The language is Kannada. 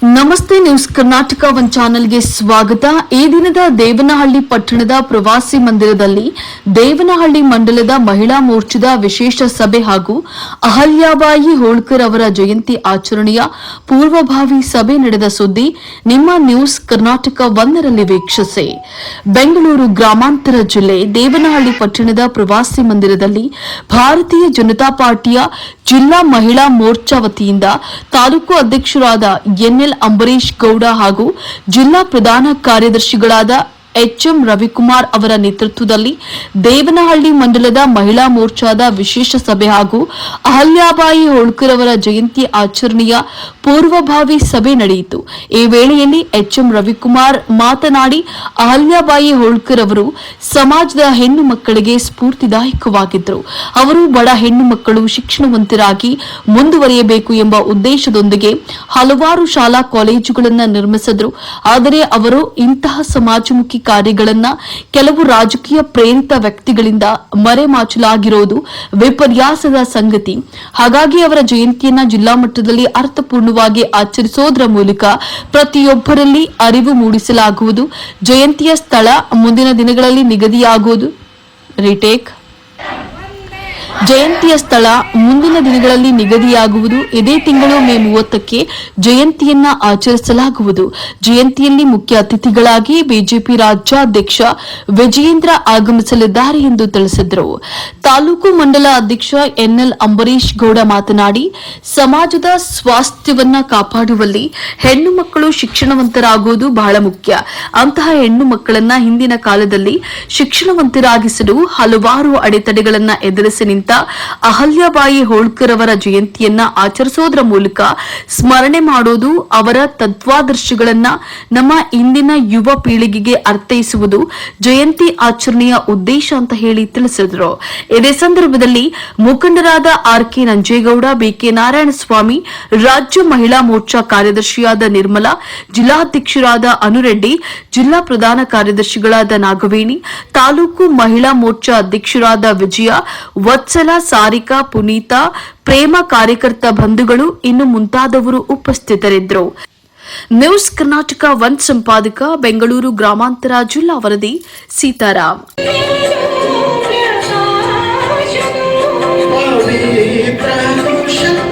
ನಮಸ್ತೆ ನ್ಯೂಸ್ ಕರ್ನಾಟಕ ಒನ್ ಚಾನೆಲ್ಗೆ ಸ್ವಾಗತ. ಈ ದಿನದ ದೇವನಹಳ್ಳಿ ಪಟ್ಟಣದ ಪ್ರವಾಸಿ ಮಂದಿರದಲ್ಲಿ ದೇವನಹಳ್ಳಿ ಮಂಡಲದ ಮಹಿಳಾ ಮೋರ್ಚಾದ ವಿಶೇಷ ಸಭೆ ಹಾಗೂ ಅಹಲ್ಯಾಬಾಯಿ ಹೋಳ್ಕರ್ ಅವರ ಜಯಂತಿ ಆಚರಣೆಯ ಪೂರ್ವಭಾವಿ ಸಭೆ ನಡೆದ ಸುದ್ದಿ ನಿಮ್ಮ ನ್ಯೂಸ್ ಕರ್ನಾಟಕ ಒಂದರಲ್ಲಿ ವೀಕ್ಷಿಸಿ. ಬೆಂಗಳೂರು ಗ್ರಾಮಾಂತರ ಜಿಲ್ಲೆ ದೇವನಹಳ್ಳಿ ಪಟ್ಟಣದ ಪ್ರವಾಸಿ ಮಂದಿರದಲ್ಲಿ ಭಾರತೀಯ ಜನತಾ ಪಾರ್ಟಿಯ ಜಿಲ್ಲಾ ಮಹಿಳಾ ಮೋರ್ಚಾ ವತಿಯಿಂದ ತಾಲೂಕು ಅಧ್ಯಕ್ಷರಾದ ಎನ್ಎಲ್ ಅಂಬರೀಶ್ ಗೌಡ ಹಾಗೂ ಜಿಲ್ಲಾ ಪ್ರಧಾನ ಕಾರ್ಯದರ್ಶಿಗಳಾದ ಎಚ್ಎಂ ರವಿಕುಮಾರ್ ಅವರ ನೇತೃತ್ವದಲ್ಲಿ ದೇವನಹಳ್ಳಿ ಮಂಡಲದ ಮಹಿಳಾ ಮೋರ್ಚಾದ ವಿಶೇಷ ಸಭೆ ಹಾಗೂ ಅಹಲ್ಯಾಬಾಯಿ ಹೋಳ್ಕರ್ ಅವರ ಜಯಂತಿ ಆಚರಣೆಯ ಪೂರ್ವಭಾವಿ ಸಭೆ ನಡೆಯಿತು. ಈ ವೇಳೆಯಲ್ಲಿ ಎಚ್ಎಂ ರವಿಕುಮಾರ್ ಮಾತನಾಡಿ, ಅಹಲ್ಯಾಬಾಯಿ ಹೋಳ್ಕರ್ ಅವರು ಸಮಾಜದ ಹೆಣ್ಣು ಮಕ್ಕಳಿಗೆ ಸ್ಫೂರ್ತಿದಾಯಕವಾಗಿದ್ದರು. ಅವರು ಬಡ ಹೆಣ್ಣು ಮಕ್ಕಳು ಶಿಕ್ಷಣವಂತರಾಗಿ ಮುಂದುವರಿಯಬೇಕು ಎಂಬ ಉದ್ದೇಶದೊಂದಿಗೆ ಹಲವಾರು ಶಾಲಾ ಕಾಲೇಜುಗಳನ್ನು ನಿರ್ಮಿಸಿದರು. ಆದರೆ ಅವರು ಇಂತಹ ಸಮಾಜಮುಖಿ ಕಾರ್ಯಗಳನ್ನ ಕೆಲವು ರಾಜಕೀಯ ಪ್ರೇರಿತ ವ್ಯಕ್ತಿಗಳಿಂದ ಮರೆಮಾಚಲಾಗಿರೋದು ವಿಪರ್ಯಾಸದ ಸಂಗತಿ. ಹಾಗಾಗಿ ಅವರ ಜಯಂತಿಯನ್ನ ಜಿಲ್ಲಾ ಮಟ್ಟದಲ್ಲಿ ಅರ್ಥಪೂರ್ಣವಾಗಿ ಆಚರಿಸೋದರ ಮೂಲಕ ಪ್ರತಿಯೊಬ್ಬರಲ್ಲಿ ಅರಿವು ಮೂಡಿಸಲಾಗುವುದು. ಜಯಂತಿಯ ಸ್ಥಳ ಮುಂದಿನ ದಿನಗಳಲ್ಲಿ ನಿಗದಿಯಾಗುವುದು. ಜಯಂತಿಯ ಸ್ಥಳ ಮುಂದಿನ ದಿನಗಳಲ್ಲಿ ನಿಗದಿಯಾಗುವುದು. ಇದೇ ತಿಂಗಳು ಮೇ 30ಕ್ಕೆ ಜಯಂತಿಯನ್ನ ಆಚರಿಸಲಾಗುವುದು. ಜಯಂತಿಯಲ್ಲಿ ಮುಖ್ಯ ಅತಿಥಿಗಳಾಗಿ ಬಿಜೆಪಿ ರಾಜ್ಯಾಧ್ಯಕ್ಷ ವಿಜಯೇಂದ್ರ ಆಗಮಿಸಲಿದ್ದಾರೆ ಎಂದು ತಿಳಿಸಿದರು. ತಾಲೂಕು ಮಂಡಲ ಅಧ್ಯಕ್ಷ ಎನ್ಎಲ್ ಅಂಬರೀಶ್ ಗೌಡ ಮಾತನಾಡಿ, ಸಮಾಜದ ಸ್ವಾಸ್ಥ್ಯವನ್ನ ಕಾಪಾಡುವಲ್ಲಿ ಹೆಣ್ಣು ಮಕ್ಕಳು ಶಿಕ್ಷಣವಂತರಾಗುವುದು ಬಹಳ ಮುಖ್ಯ. ಅಂತಹ ಹೆಣ್ಣು ಮಕ್ಕಳನ್ನ ಹಿಂದಿನ ಕಾಲದಲ್ಲಿ ಶಿಕ್ಷಣವಂತರಾಗಿಸಲು ಹಲವಾರು ಅಡೆತಡೆಗಳನ್ನ ಎದುರಿಸಿ ನಿಂತ ಅಹಲ್ಯಾಬಾಯಿ ಹೋಳ್ಕರ್ ಅವರ ಜಯಂತಿಯನ್ನ ಆಚರಿಸೋದರ ಮೂಲಕ ಸ್ಮರಣೆ ಮಾಡೋದು, ಅವರ ತತ್ವಾದರ್ಶಗಳನ್ನ ನಮ್ಮ ಇಂದಿನ ಯುವ ಪೀಳಿಗೆಗೆ ಅರ್ಥೈಸುವುದು ಜಯಂತಿ ಆಚರಣೆಯ ಉದ್ದೇಶ ಅಂತ ಹೇಳಿ ತಿಳಿಸಿದರು. ಇದೇ ಸಂದರ್ಭದಲ್ಲಿ ಮುಖಂಡರಾದ ಆರ್ಕೆ ನಂಜೇಗೌಡ, ಬಿಕೆ ನಾರಾಯಣಸ್ವಾಮಿ, ರಾಜ್ಯ ಮಹಿಳಾ ಮೋರ್ಚಾ ಕಾರ್ಯದರ್ಶಿಯಾದ ನಿರ್ಮಲಾ, ಜಿಲ್ಲಾಧ್ಯಕ್ಷರಾದ ಅನುರೆಡ್ಡಿ, ಜಿಲ್ಲಾ ಪ್ರಧಾನ ಕಾರ್ಯದರ್ಶಿಗಳಾದ ನಾಗವೇಣಿ, ತಾಲೂಕು ಮಹಿಳಾ ಮೋರ್ಚಾ ಅಧ್ಯಕ್ಷರಾದ ವಿಜಯ, ವತ್ಸಲ, ಸಾರಿಕಾ, ಪುನೀತಾ, ಪ್ರೇಮ, ಕಾರ್ಯಕರ್ತ ಬಂಧುಗಳು ಇನ್ನು ಮುಂತಾದವರು ಉಪಸ್ಥಿತರಿದ್ದರು. ನ್ಯೂಸ್ ಕರ್ನಾಟಕ ಒನ್ ಸಂಪಾದಕ, ಬೆಂಗಳೂರು ಗ್ರಾಮಾಂತರ ಜಿಲ್ಲಾ ವರದಿ ಸೀತಾರಾಮ್. ಪವಿತ್ರ